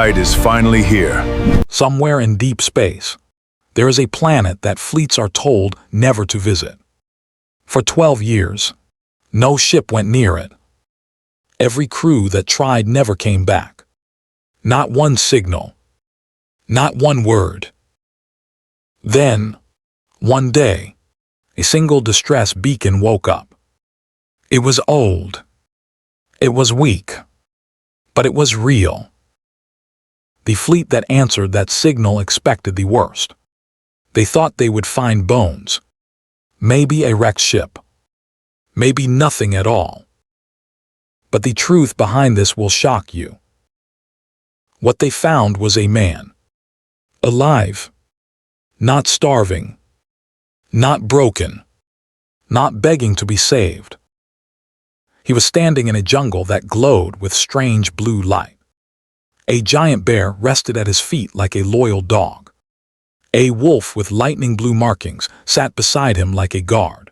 ride is finally here. Somewhere in deep space, there is a planet that fleets are told never to visit. For 12 years, no ship went near it. Every crew that tried never came back. Not one signal. Not one word. Then, one day, a single distress beacon woke up. It was old. It was weak. But it was real. The fleet that answered that signal expected the worst. They thought they would find bones. Maybe a wrecked ship. Maybe nothing at all. But the truth behind this will shock you. What they found was a man. Alive. Not starving. Not broken. Not begging to be saved. He was standing in a jungle that glowed with strange blue light. A giant bear rested at his feet like a loyal dog. A wolf with lightning blue markings sat beside him like a guard.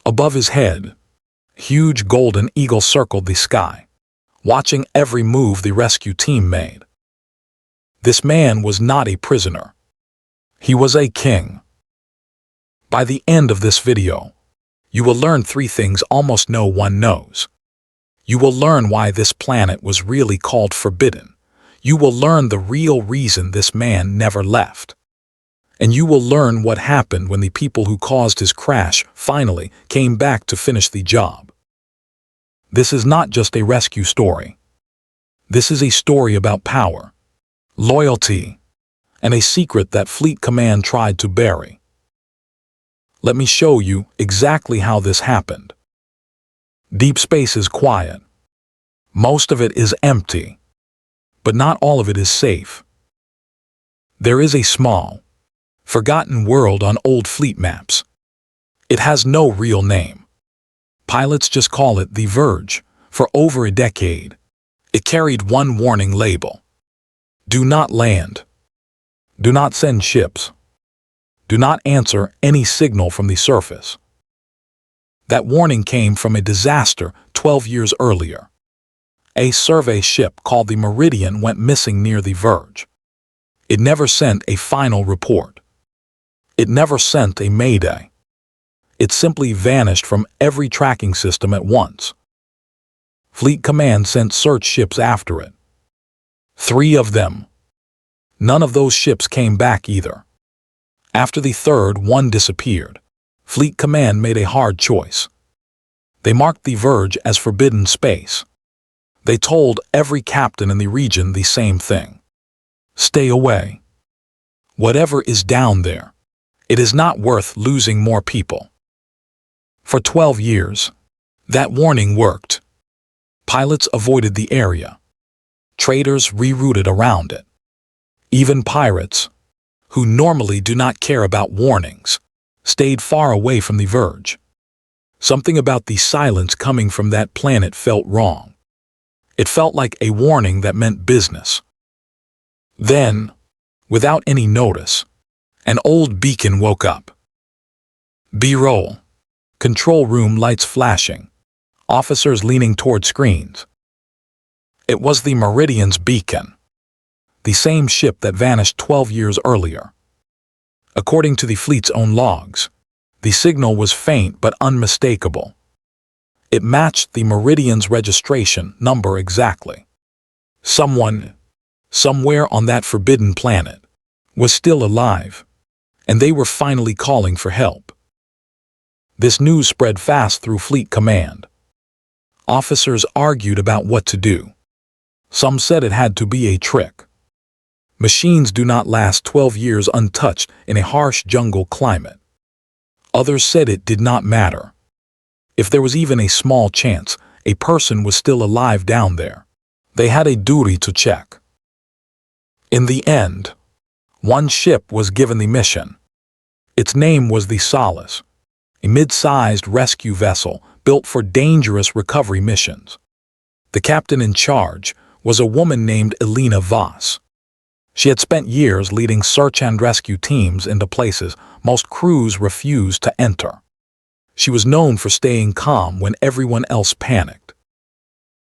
Above his head, a huge golden eagle circled the sky, watching every move the rescue team made. This man was not a prisoner. He was a king. By the end of this video, you will learn 3 things almost no one knows. You will learn why this planet was really called forbidden. You will learn the real reason this man never left. And you will learn what happened when the people who caused his crash finally came back to finish the job. This is not just a rescue story. This is a story about power, loyalty, and a secret that Fleet Command tried to bury. Let me show you exactly how this happened. Deep space is quiet. Most of it is empty. But not all of it is safe. There is a small, forgotten world on old fleet maps. It has no real name. Pilots just call it the Verge. For over a decade, it carried one warning label. Do not land. Do not send ships. Do not answer any signal from the surface. That warning came from a disaster 12 years earlier. A survey ship called the Meridian went missing near the Verge. It never sent a final report. It never sent a mayday. It simply vanished from every tracking system at once. Fleet Command sent search ships after it. 3 of them. None of those ships came back either. After the third one disappeared, Fleet Command made a hard choice. They marked the Verge as forbidden space. They told every captain in the region the same thing. Stay away. Whatever is down there, it is not worth losing more people. For 12 years, that warning worked. Pilots avoided the area. Traders rerouted around it. Even pirates, who normally do not care about warnings, stayed far away from the Verge. Something about the silence coming from that planet felt wrong. It felt like a warning that meant business. Then, without any notice, an old beacon woke up. B-roll. Control room lights flashing. Officers leaning toward screens. It was the Meridian's beacon. The same ship that vanished 12 years earlier. According to the fleet's own logs, the signal was faint but unmistakable. It matched the Meridian's registration number exactly. Someone, somewhere on that forbidden planet, was still alive, and they were finally calling for help. This news spread fast through Fleet Command. Officers argued about what to do. Some said it had to be a trick. Machines do not last 12 years untouched in a harsh jungle climate. Others said it did not matter. If there was even a small chance a person was still alive down there, they had a duty to check. In the end, one ship was given the mission. Its name was the Solace, a mid-sized rescue vessel built for dangerous recovery missions. The captain in charge was a woman named Elena Voss. She had spent years leading search and rescue teams into places most crews refused to enter. She was known for staying calm when everyone else panicked.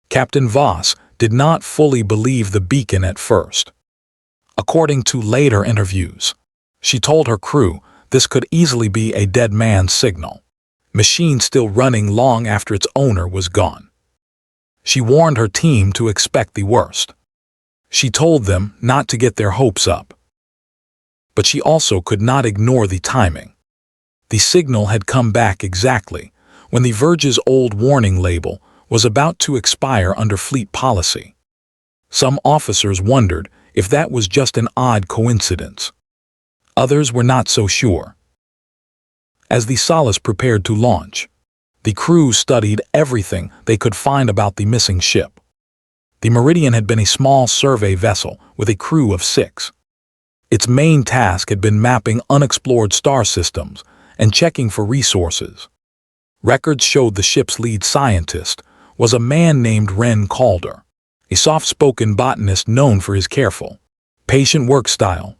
Captain Voss did not fully believe the beacon at first. According to later interviews, she told her crew this could easily be a dead man's signal, machine still running long after its owner was gone. She warned her team to expect the worst. She told them not to get their hopes up. But she also could not ignore the timing. The signal had come back exactly when the Verge's old warning label was about to expire under fleet policy. Some officers wondered if that was just an odd coincidence. Others were not so sure. As the Solace prepared to launch, the crew studied everything they could find about the missing ship. The Meridian had been a small survey vessel with a crew of 6. Its main task had been mapping unexplored star systems and checking for resources. Records showed the ship's lead scientist was a man named Ren Calder, a soft-spoken botanist known for his careful, patient work style.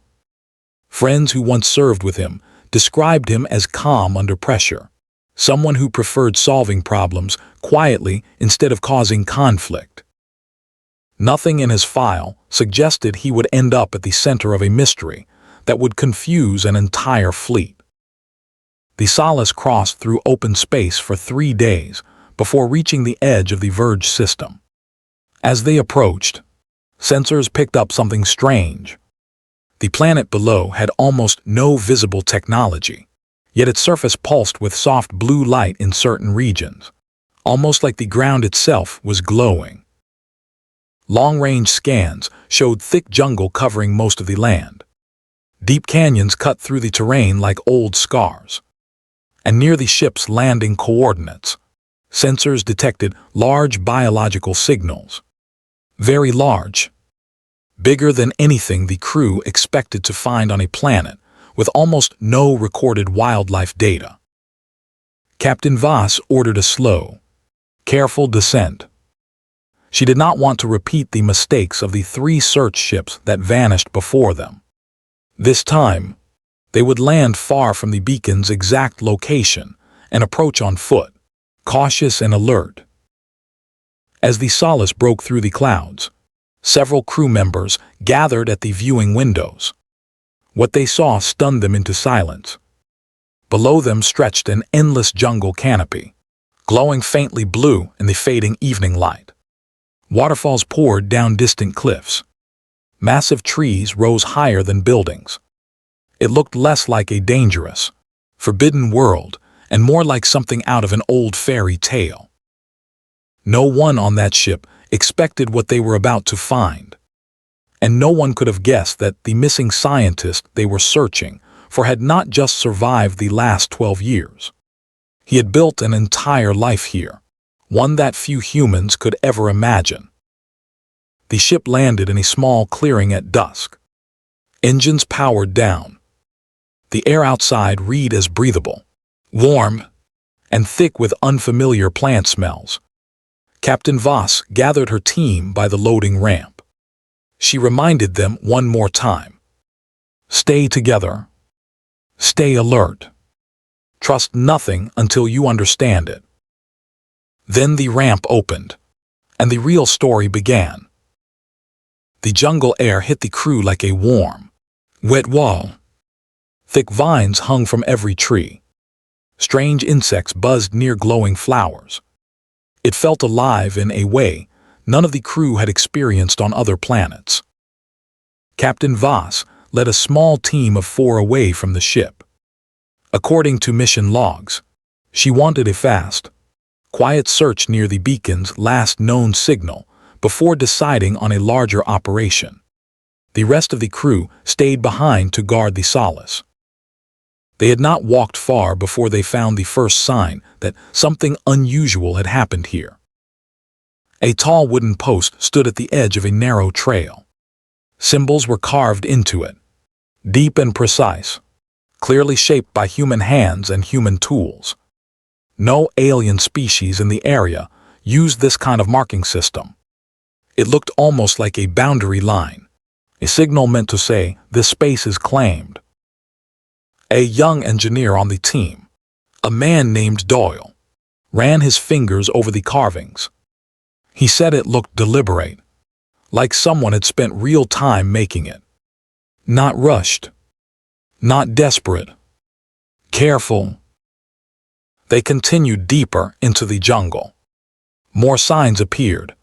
Friends who once served with him described him as calm under pressure, someone who preferred solving problems quietly instead of causing conflict. Nothing in his file suggested he would end up at the center of a mystery that would confuse an entire fleet. The Solace crossed through open space for 3 days before reaching the edge of the Verge system. As they approached, sensors picked up something strange. The planet below had almost no visible technology, yet its surface pulsed with soft blue light in certain regions, almost like the ground itself was glowing. Long-range scans showed thick jungle covering most of the land. Deep canyons cut through the terrain like old scars. And near the ship's landing coordinates, sensors detected large biological signals. Very large. Bigger than anything the crew expected to find on a planet with almost no recorded wildlife data. Captain Voss ordered a slow, careful descent. She did not want to repeat the mistakes of the 3 search ships that vanished before them. This time, they would land far from the beacon's exact location and approach on foot, cautious and alert. As the Solace broke through the clouds, several crew members gathered at the viewing windows. What they saw stunned them into silence. Below them stretched an endless jungle canopy, glowing faintly blue in the fading evening light. Waterfalls poured down distant cliffs. Massive trees rose higher than buildings. It looked less like a dangerous, forbidden world and more like something out of an old fairy tale. No one on that ship expected what they were about to find. And no one could have guessed that the missing scientist they were searching for had not just survived the last 12 years. He had built an entire life here, one that few humans could ever imagine. The ship landed in a small clearing at dusk. Engines powered down. The air outside reeked as breathable, warm, and thick with unfamiliar plant smells. Captain Voss gathered her team by the loading ramp. She reminded them one more time. Stay together. Stay alert. Trust nothing until you understand it. Then the ramp opened, and the real story began. The jungle air hit the crew like a warm, wet wall. Thick vines hung from every tree. Strange insects buzzed near glowing flowers. It felt alive in a way none of the crew had experienced on other planets. Captain Voss led a small team of 4 away from the ship. According to mission logs, she wanted a fast, quiet search near the beacon's last known signal before deciding on a larger operation. The rest of the crew stayed behind to guard the Solace. They had not walked far before they found the first sign that something unusual had happened here. A tall wooden post stood at the edge of a narrow trail. Symbols were carved into it, deep and precise, clearly shaped by human hands and human tools. No alien species in the area used this kind of marking system. It looked almost like a boundary line, a signal meant to say this space is claimed. A young engineer on the team, a man named Doyle, ran his fingers over the carvings. He said it looked deliberate, like someone had spent real time making it. Not rushed, not desperate, careful. They continued deeper into the jungle. More signs appeared.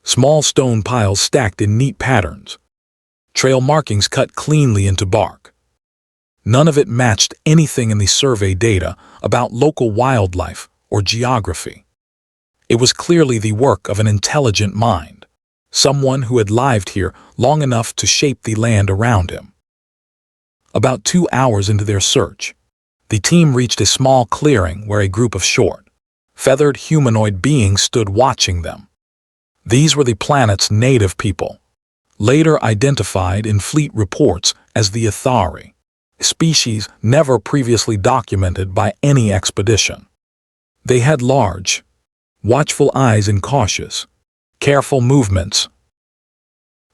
Small stone piles stacked in neat patterns. Trail markings cut cleanly into bark. None of it matched anything in the survey data about local wildlife or geography. It was clearly the work of an intelligent mind, someone who had lived here long enough to shape the land around him. About 2 hours into their search, the team reached a small clearing where a group of short, feathered humanoid beings stood watching them. These were the planet's native people, later identified in fleet reports as the Ithari, a species never previously documented by any expedition. They had large, watchful eyes and cautious, careful movements.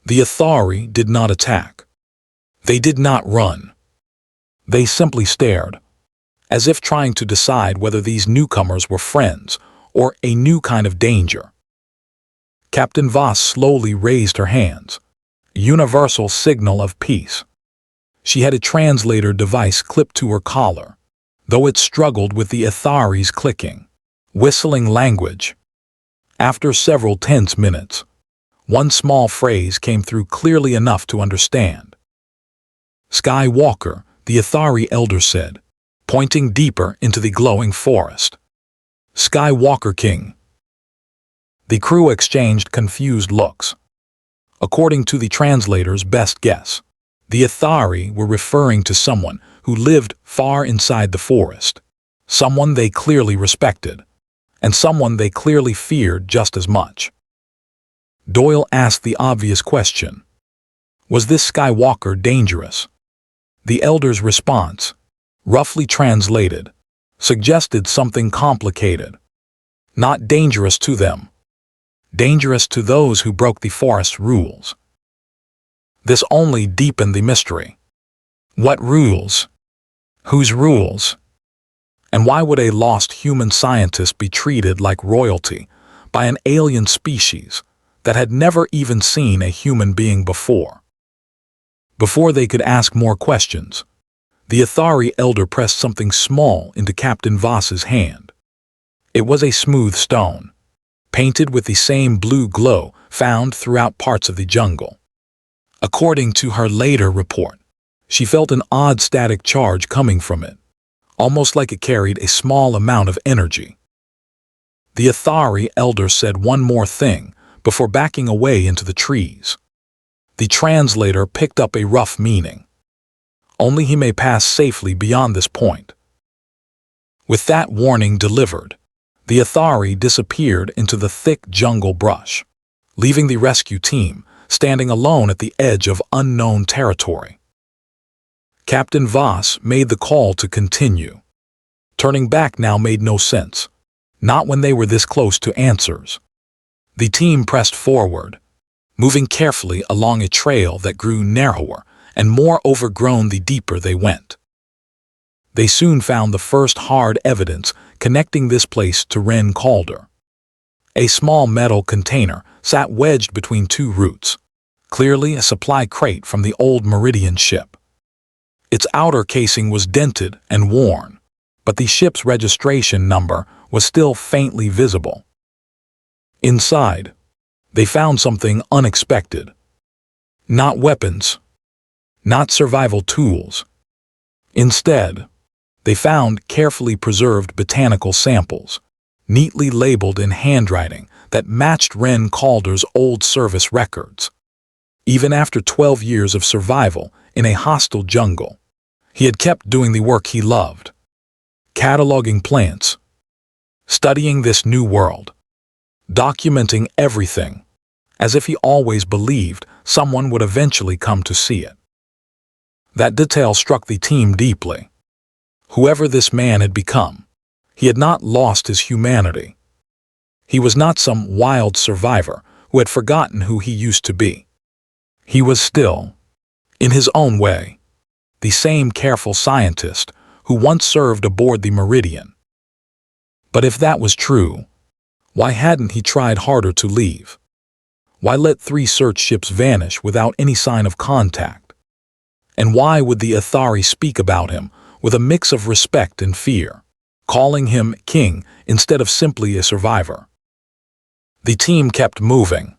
The Ithari did not attack. They did not run. They simply stared, as if trying to decide whether these newcomers were friends or a new kind of danger. Captain Voss slowly raised her hands, a universal signal of peace. She had a translator device clipped to her collar, though it struggled with the Ithari's clicking, whistling language. After several tense minutes, one small phrase came through clearly enough to understand. "Skywalker," the Ithari elder said, pointing deeper into the glowing forest. "Skywalker King." The crew exchanged confused looks. According to the translator's best guess, the Ithari were referring to someone who lived far inside the forest, someone they clearly respected, and someone they clearly feared just as much. Doyle asked the obvious question. Was this Skywalker dangerous? The elder's response, roughly translated, suggested something complicated. Not dangerous to them. Dangerous to those who broke the forest's rules. This only deepened the mystery. What rules? Whose rules? And why would a lost human scientist be treated like royalty by an alien species that had never even seen a human being before? Before they could ask more questions, the Ithari elder pressed something small into Captain Voss's hand. It was a smooth stone, painted with the same blue glow found throughout parts of the jungle. According to her later report, she felt an odd static charge coming from it, almost like it carried a small amount of energy. The Ithari elder said one more thing before backing away into the trees. The translator picked up a rough meaning. Only he may pass safely beyond this point. With that warning delivered, the Ithari disappeared into the thick jungle brush, leaving the rescue team standing alone at the edge of unknown territory. Captain Voss made the call to continue. Turning back now made no sense, not when they were this close to answers. The team pressed forward, moving carefully along a trail that grew narrower and more overgrown the deeper they went. They soon found the first hard evidence connecting this place to Wren Calder. A small metal container sat wedged between two roots, clearly a supply crate from the old Meridian ship. Its outer casing was dented and worn, but the ship's registration number was still faintly visible. Inside, they found something unexpected. Not weapons, not survival tools. Instead, they found carefully preserved botanical samples, neatly labeled in handwriting that matched Wren Calder's old service records. Even after 12 years of survival in a hostile jungle, he had kept doing the work he loved, cataloging plants, studying this new world, documenting everything, as if he always believed someone would eventually come to see it. That detail struck the team deeply. Whoever this man had become, he had not lost his humanity. He was not some wild survivor who had forgotten who he used to be. He was still, in his own way, the same careful scientist who once served aboard the Meridian. But if that was true, why hadn't he tried harder to leave? Why let 3 search ships vanish without any sign of contact? And why would the Athari speak about him with a mix of respect and fear, calling him king instead of simply a survivor? The team kept moving,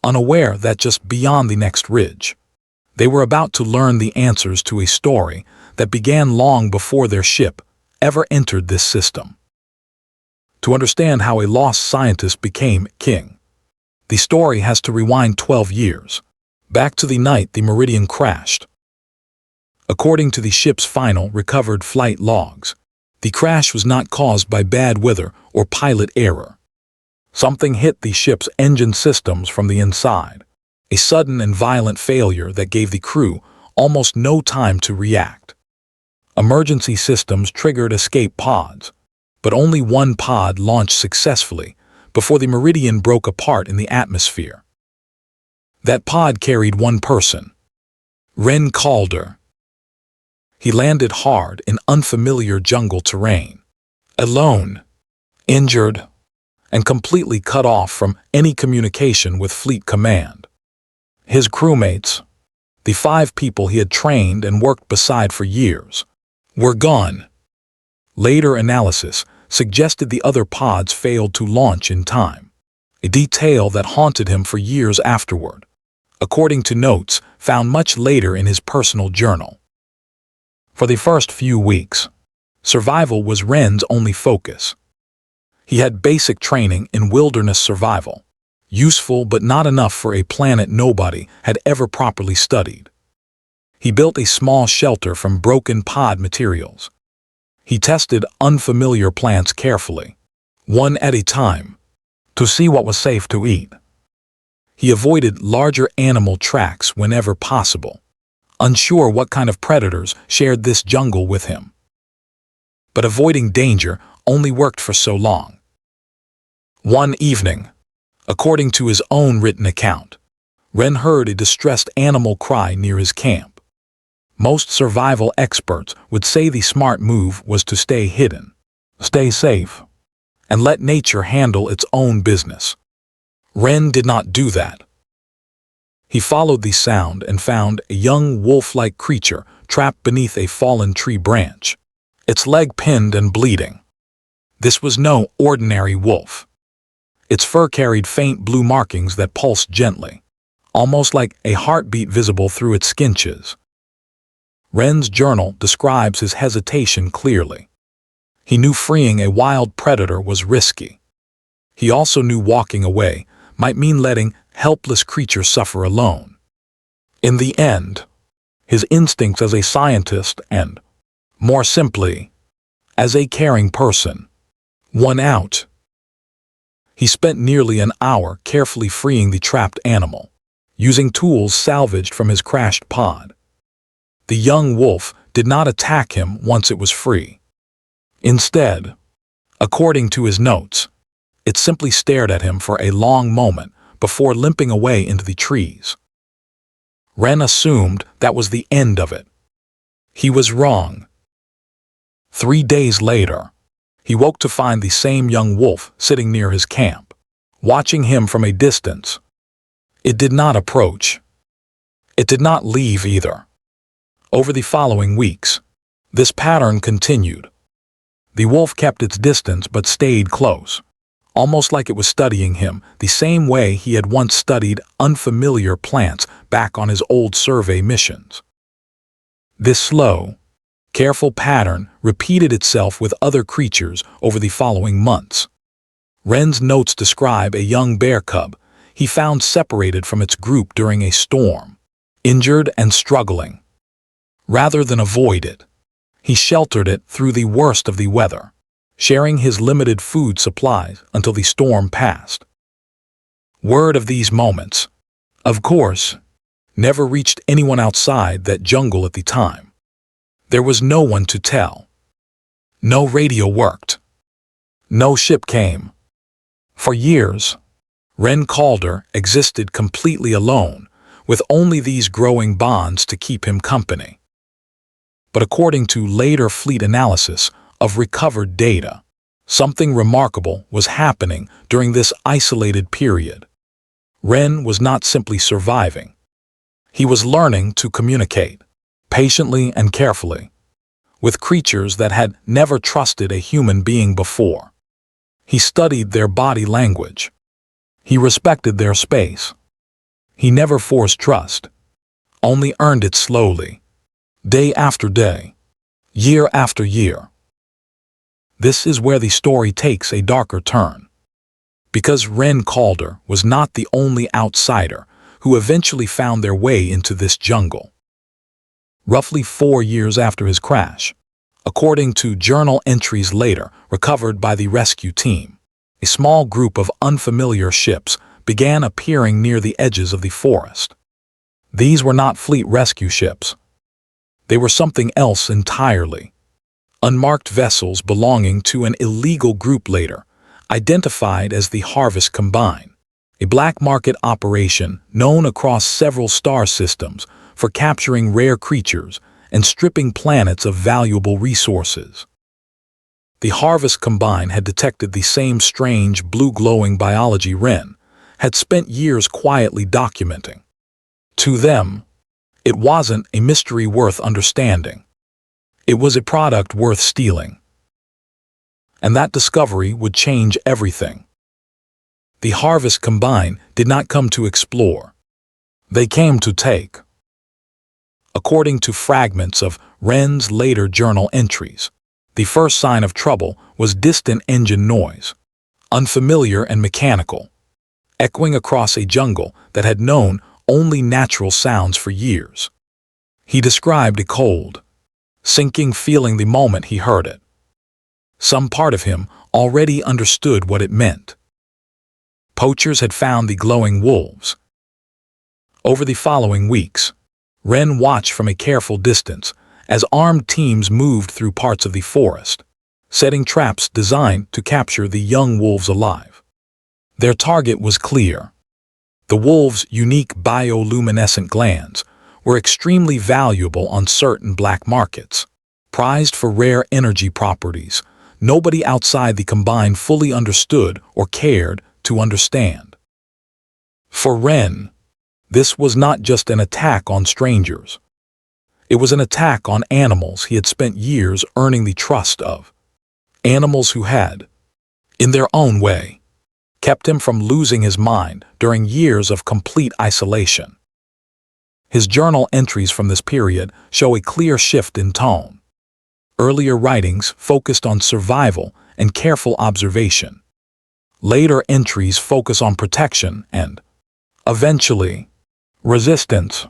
unaware that just beyond the next ridge, they were about to learn the answers to a story that began long before their ship ever entered this system. To understand how a lost scientist became king, the story has to rewind 12 years, back to the night the Meridian crashed. According to the ship's final recovered flight logs, the crash was not caused by bad weather or pilot error. Something hit the ship's engine systems from the inside, a sudden and violent failure that gave the crew almost no time to react. Emergency systems triggered escape pods, but only one pod launched successfully before the Meridian broke apart in the atmosphere. That pod carried one person, Ren Calder. He landed hard in unfamiliar jungle terrain, alone, injured, and completely cut off from any communication with Fleet Command. His crewmates, the 5 people he had trained and worked beside for years, were gone. Later analysis suggested the other pods failed to launch in time, a detail that haunted him for years afterward, according to notes found much later in his personal journal. For the first few weeks, survival was Ren's only focus. He had basic training in wilderness survival, useful but not enough for a planet nobody had ever properly studied. He built a small shelter from broken pod materials. He tested unfamiliar plants carefully, one at a time, to see what was safe to eat. He avoided larger animal tracks whenever possible, unsure what kind of predators shared this jungle with him. But avoiding danger only worked for so long. One evening, according to his own written account, Ren heard a distressed animal cry near his camp. Most survival experts would say the smart move was to stay hidden, stay safe, and let nature handle its own business. Ren did not do that. He followed the sound and found a young wolf-like creature trapped beneath a fallen tree branch, its leg pinned and bleeding. This was no ordinary wolf. Its fur carried faint blue markings that pulsed gently, almost like a heartbeat visible through its skinches. Ren's journal describes his hesitation clearly. He knew freeing a wild predator was risky. He also knew walking away might mean letting helpless creatures suffer alone. In the end, his instincts as a scientist and, more simply, as a caring person, won out. He spent nearly an hour carefully freeing the trapped animal, using tools salvaged from his crashed pod. The young wolf did not attack him once it was free. Instead, according to his notes, it simply stared at him for a long moment before limping away into the trees. Ren assumed that was the end of it. He was wrong. 3 days later, he woke to find the same young wolf sitting near his camp, watching him from a distance. It did not approach. It did not leave either. Over the following weeks, this pattern continued. The wolf kept its distance but stayed close, almost like it was studying him the same way he had once studied unfamiliar plants back on his old survey missions. This slow, careful pattern repeated itself with other creatures over the following months. Ren's notes describe a young bear cub he found separated from its group during a storm, injured and struggling. Rather than avoid it, he sheltered it through the worst of the weather, sharing his limited food supplies until the storm passed. Word of these moments, of course, never reached anyone outside that jungle at the time. There was no one to tell. No radio worked. No ship came. For years, Ren Calder existed completely alone, with only these growing bonds to keep him company. But according to later fleet analysis of recovered data, something remarkable was happening during this isolated period. Ren was not simply surviving. He was learning to communicate, patiently and carefully, with creatures that had never trusted a human being before. He studied their body language. He respected their space. He never forced trust, only earned it slowly, day after day, year after year. This is where the story takes a darker turn. Because Ren Calder was not the only outsider who eventually found their way into this jungle. Roughly 4 years after his crash, according to journal entries later recovered by the rescue team, a small group of unfamiliar ships began appearing near the edges of the forest. These were not fleet rescue ships. They were something else entirely. Unmarked vessels belonging to an illegal group later, identified as the Harvest Combine, a black market operation known across several star systems for capturing rare creatures and stripping planets of valuable resources. The Harvest Combine had detected the same strange blue-glowing biology Ren had spent years quietly documenting. To them, it wasn't a mystery worth understanding. It was a product worth stealing. And that discovery would change everything. The Harvest Combine did not come to explore. They came to take. According to fragments of Ren's later journal entries, the first sign of trouble was distant engine noise, unfamiliar and mechanical, echoing across a jungle that had known only natural sounds for years. He described a cold, sinking feeling the moment he heard it. Some part of him already understood what it meant. Poachers had found the glowing wolves. Over the following weeks, Ren watched from a careful distance as armed teams moved through parts of the forest, setting traps designed to capture the young wolves alive. Their target was clear. The wolves' unique bioluminescent glands were extremely valuable on certain black markets, prized for rare energy properties nobody outside the Combine fully understood or cared to understand. For Ren, this was not just an attack on strangers. It was an attack on animals he had spent years earning the trust of. Animals who had, in their own way, kept him from losing his mind during years of complete isolation. His journal entries from this period show a clear shift in tone. Earlier writings focused on survival and careful observation. Later entries focus on protection and, eventually, resistance.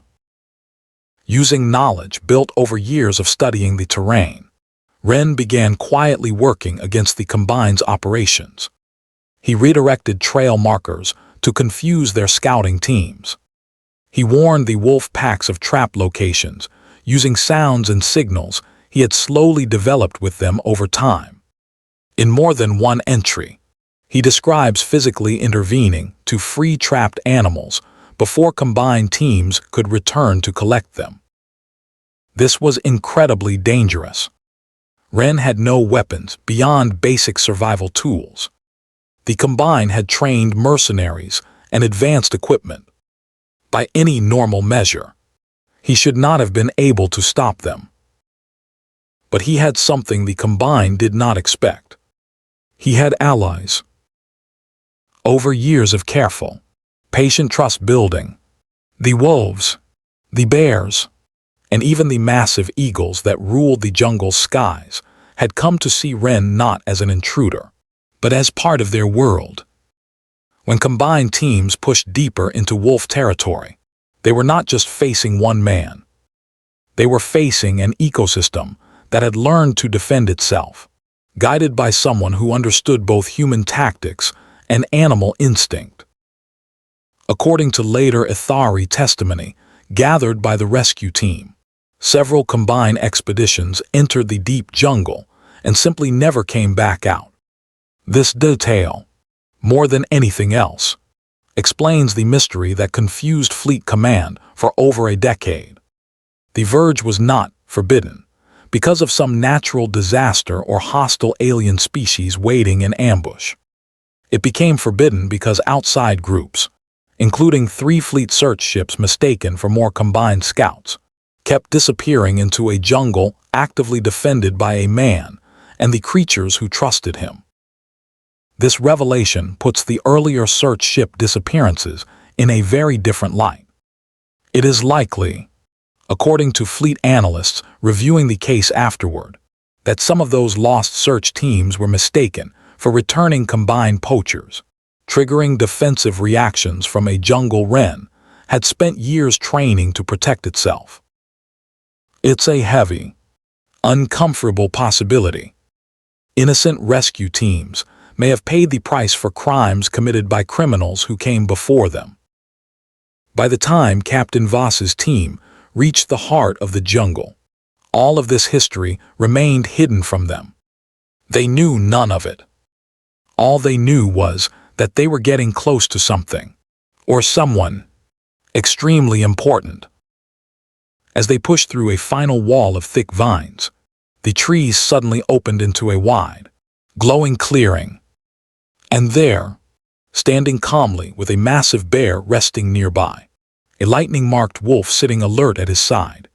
Using knowledge built over years of studying the terrain, Ren began quietly working against the Combine's operations. He redirected trail markers to confuse their scouting teams. He warned the wolf packs of trap locations, using sounds and signals he had slowly developed with them over time. In more than one entry, he describes physically intervening to free trapped animals before Combined teams could return to collect them. This was incredibly dangerous. Ren had no weapons beyond basic survival tools. The Combine had trained mercenaries and advanced equipment. By any normal measure, he should not have been able to stop them. But he had something the Combine did not expect. He had allies. Over years of careful, patient trust building, the wolves, the bears, and even the massive eagles that ruled the jungle's skies had come to see Ren not as an intruder, but as part of their world. When Combined teams pushed deeper into wolf territory, they were not just facing one man. They were facing an ecosystem that had learned to defend itself, guided by someone who understood both human tactics and animal instinct. According to later Ithari testimony gathered by the rescue team, several Combined expeditions entered the deep jungle and simply never came back out. This detail, more than anything else, explains the mystery that confused Fleet Command for over a decade. The Verge was not forbidden because of some natural disaster or hostile alien species waiting in ambush. It became forbidden because outside groups, including 3 fleet search ships mistaken for more combined scouts, kept disappearing into a jungle actively defended by a man and the creatures who trusted him. This revelation puts the earlier search ship disappearances in a very different light. It is likely, according to fleet analysts reviewing the case afterward, that some of those lost search teams were mistaken for returning combined poachers, triggering defensive reactions from a jungle wren had spent years training to protect itself. It's a heavy, uncomfortable possibility. Innocent rescue teams may have paid the price for crimes committed by criminals who came before them. By the time Captain Voss's team reached the heart of the jungle, all of this history remained hidden from them. They knew none of it. All they knew was that they were getting close to something, or someone, extremely important. As they pushed through a final wall of thick vines, the trees suddenly opened into a wide, glowing clearing. And there, standing calmly with a massive bear resting nearby, a lightning-marked wolf sitting alert at his side,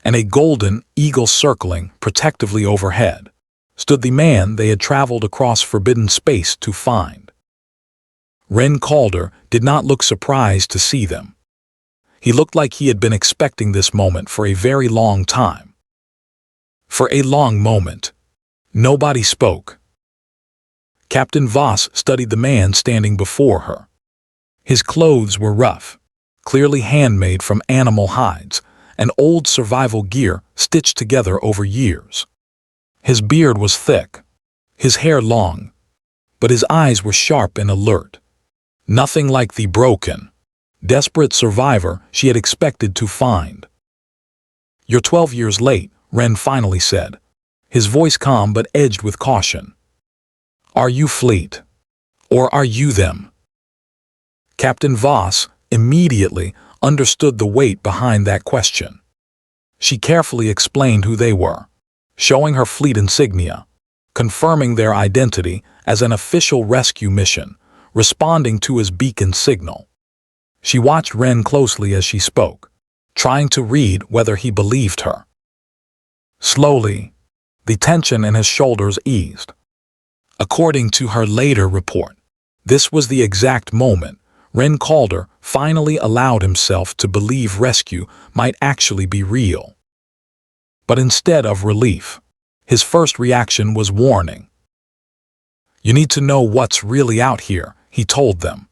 and a golden eagle circling protectively overhead, stood the man they had traveled across forbidden space to find. Ren Calder did not look surprised to see them. He looked like he had been expecting this moment for a very long time. For a long moment, nobody spoke. Captain Voss studied the man standing before her. His clothes were rough, clearly handmade from animal hides, and old survival gear stitched together over years. His beard was thick, his hair long, but his eyes were sharp and alert. Nothing like the broken, desperate survivor she had expected to find. "You're 12 years late," Ren finally said, his voice calm but edged with caution. "Are you fleet? Or are you them?" Captain Voss immediately understood the weight behind that question. She carefully explained who they were, showing her fleet insignia, confirming their identity as an official rescue mission, responding to his beacon signal. She watched Ren closely as she spoke, trying to read whether he believed her. Slowly, the tension in his shoulders eased. According to her later report, this was the exact moment Ren Calder finally allowed himself to believe rescue might actually be real. But instead of relief, his first reaction was warning. "You need to know what's really out here," he told them.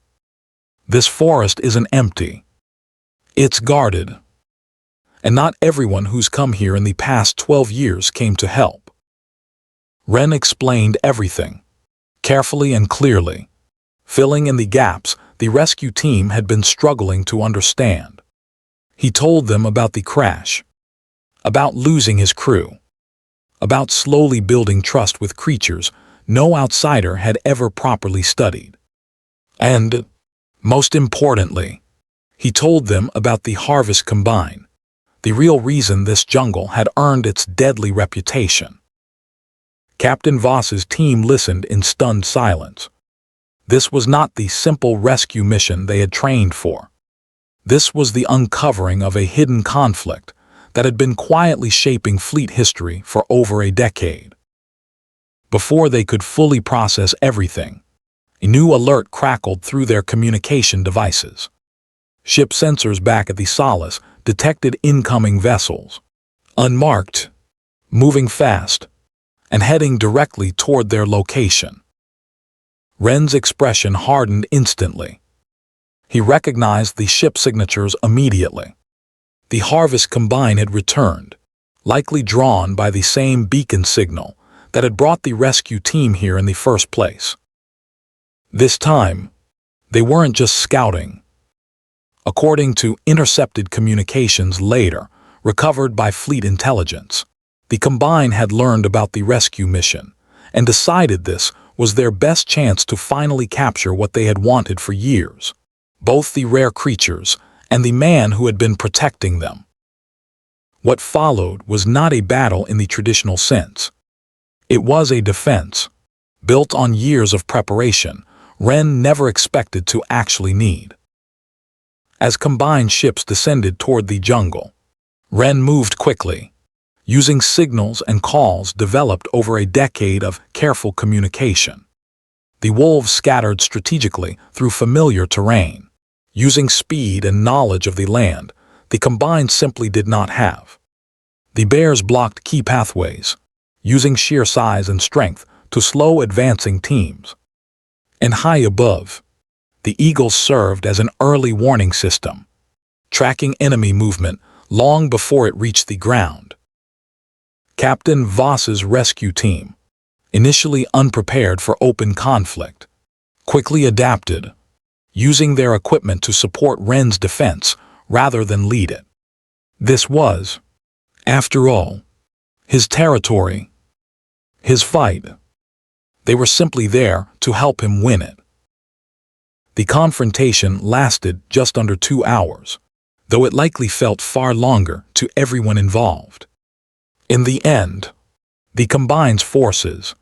"This forest isn't empty. It's guarded. And not everyone who's come here in the past 12 years came to help." Ren explained everything, carefully and clearly, filling in the gaps the rescue team had been struggling to understand. He told them about the crash, about losing his crew, about slowly building trust with creatures no outsider had ever properly studied. And, most importantly, he told them about the Harvest Combine, the real reason this jungle had earned its deadly reputation. Captain Voss's team listened in stunned silence. This was not the simple rescue mission they had trained for. This was the uncovering of a hidden conflict that had been quietly shaping fleet history for over a decade. Before they could fully process everything, a new alert crackled through their communication devices. Ship sensors back at the Solace detected incoming vessels, unmarked, moving fast, and heading directly toward their location. Ren's expression hardened instantly. He recognized the ship signatures immediately. The Harvest Combine had returned, likely drawn by the same beacon signal that had brought the rescue team here in the first place. This time, they weren't just scouting. According to intercepted communications later, recovered by fleet intelligence, the Combine had learned about the rescue mission and decided this was their best chance to finally capture what they had wanted for years, both the rare creatures and the man who had been protecting them. What followed was not a battle in the traditional sense. It was a defense, built on years of preparation Ren never expected to actually need. As combined ships descended toward the jungle, Ren moved quickly, using signals and calls developed over a decade of careful communication. The wolves scattered strategically through familiar terrain, using speed and knowledge of the land the combined simply did not have. The bears blocked key pathways, using sheer size and strength to slow advancing teams. And high above, the eagles served as an early warning system, tracking enemy movement long before it reached the ground. Captain Voss's rescue team, initially unprepared for open conflict, quickly adapted, using their equipment to support Ren's defense rather than lead it. This was, after all, his territory, his fight. They were simply there to help him win it. The confrontation lasted just under 2 hours, though it likely felt far longer to everyone involved. In the end, the combined forces,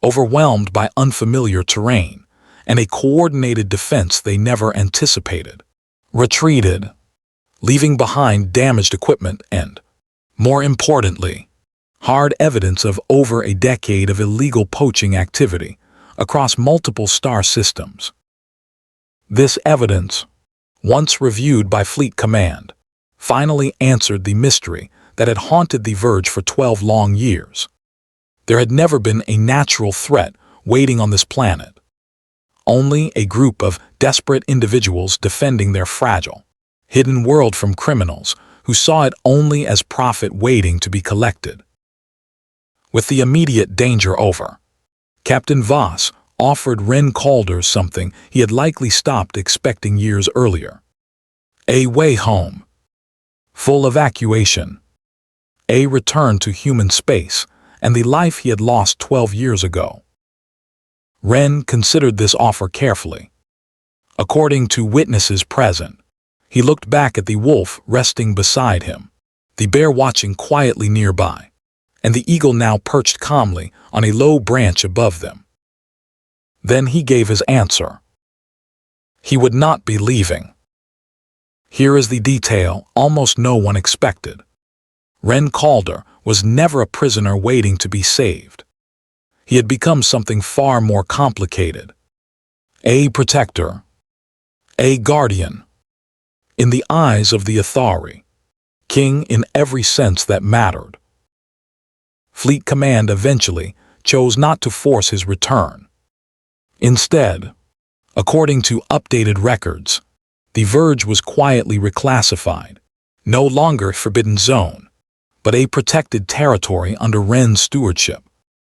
overwhelmed by unfamiliar terrain and a coordinated defense they never anticipated, retreated, leaving behind damaged equipment and, more importantly, hard evidence of over a decade of illegal poaching activity across multiple star systems. This evidence, once reviewed by Fleet Command, finally answered the mystery that had haunted the Verge for 12 long years. There had never been a natural threat waiting on this planet. Only a group of desperate individuals defending their fragile, hidden world from criminals who saw it only as profit waiting to be collected. With the immediate danger over, Captain Voss offered Ren Calder something he had likely stopped expecting years earlier. A way home. Full evacuation. A return to human space and the life he had lost 12 years ago. Ren considered this offer carefully. According to witnesses present, he looked back at the wolf resting beside him, the bear watching quietly nearby, and the eagle now perched calmly on a low branch above them. Then he gave his answer. He would not be leaving. Here is the detail almost no one expected. Ren Calder was never a prisoner waiting to be saved. He had become something far more complicated. A protector. A guardian. In the eyes of the Athari, king in every sense that mattered. Fleet Command eventually chose not to force his return. Instead, according to updated records, the Verge was quietly reclassified, no longer a forbidden zone, but a protected territory under Ren's stewardship,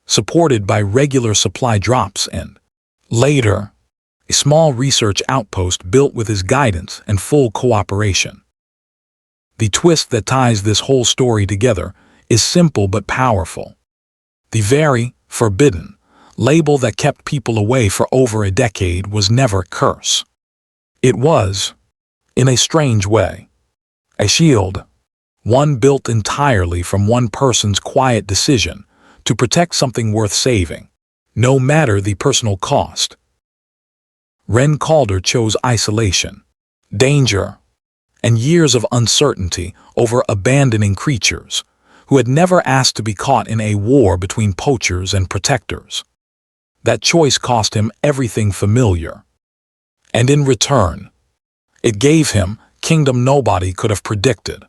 supported by regular supply drops and, later, a small research outpost built with his guidance and full cooperation. The twist that ties this whole story together is simple but powerful. The very forbidden label that kept people away for over a decade was never a curse. It was, in a strange way, a shield, one built entirely from one person's quiet decision to protect something worth saving, no matter the personal cost. Ren Calder chose isolation, danger, and years of uncertainty over abandoning creatures who had never asked to be caught in a war between poachers and protectors. That choice cost him everything familiar. And in return, it gave him kingdom nobody could have predicted.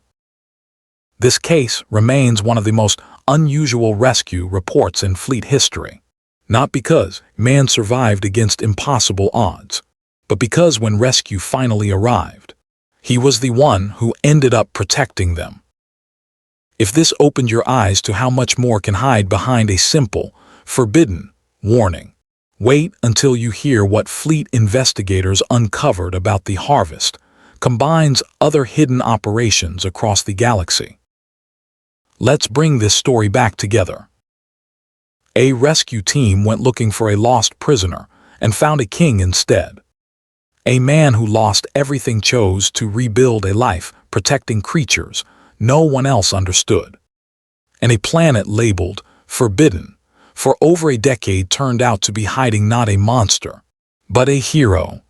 This case remains one of the most unusual rescue reports in fleet history, not because man survived against impossible odds, but because when rescue finally arrived, he was the one who ended up protecting them. If this opened your eyes to how much more can hide behind a simple, forbidden warning, wait until you hear what fleet investigators uncovered about the Harvest combines other hidden operations across the galaxy. Let's bring this story back together. A rescue team went looking for a lost prisoner and found a king instead. A man who lost everything chose to rebuild a life protecting creatures no one else understood. And a planet labeled forbidden for over a decade turned out to be hiding not a monster, but a hero.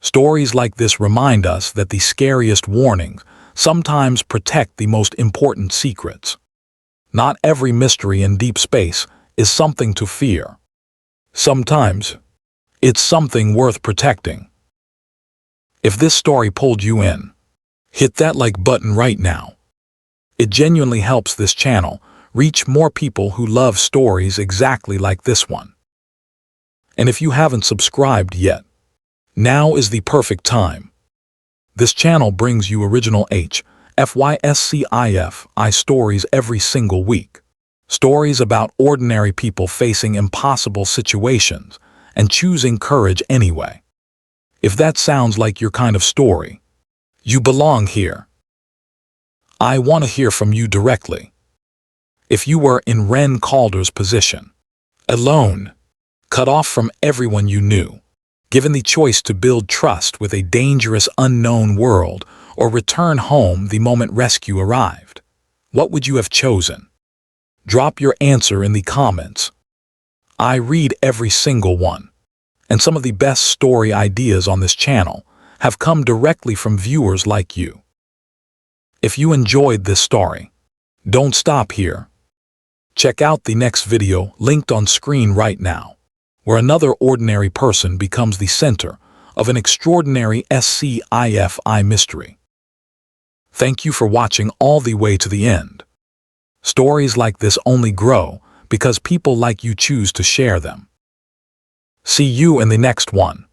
Stories like this remind us that the scariest warnings sometimes protect the most important secrets. Not every mystery in deep space is something to fear. Sometimes, it's something worth protecting. If this story pulled you in, hit that like button right now. It genuinely helps this channel reach more people who love stories exactly like this one. And if you haven't subscribed yet, now is the perfect time. This channel brings you original HFY Sci-Fi stories every single week. Stories about ordinary people facing impossible situations and choosing courage anyway. If that sounds like your kind of story, you belong here. I want to hear from you directly. If you were in Ren Calder's position, alone, cut off from everyone you knew, given the choice to build trust with a dangerous unknown world or return home the moment rescue arrived, what would you have chosen? Drop your answer in the comments. I read every single one, and some of the best story ideas on this channel have come directly from viewers like you. If you enjoyed this story, don't stop here. Check out the next video linked on screen right now, where another ordinary person becomes the center of an extraordinary sci-fi mystery. Thank you for watching all the way to the end. Stories like this only grow because people like you choose to share them. See you in the next one.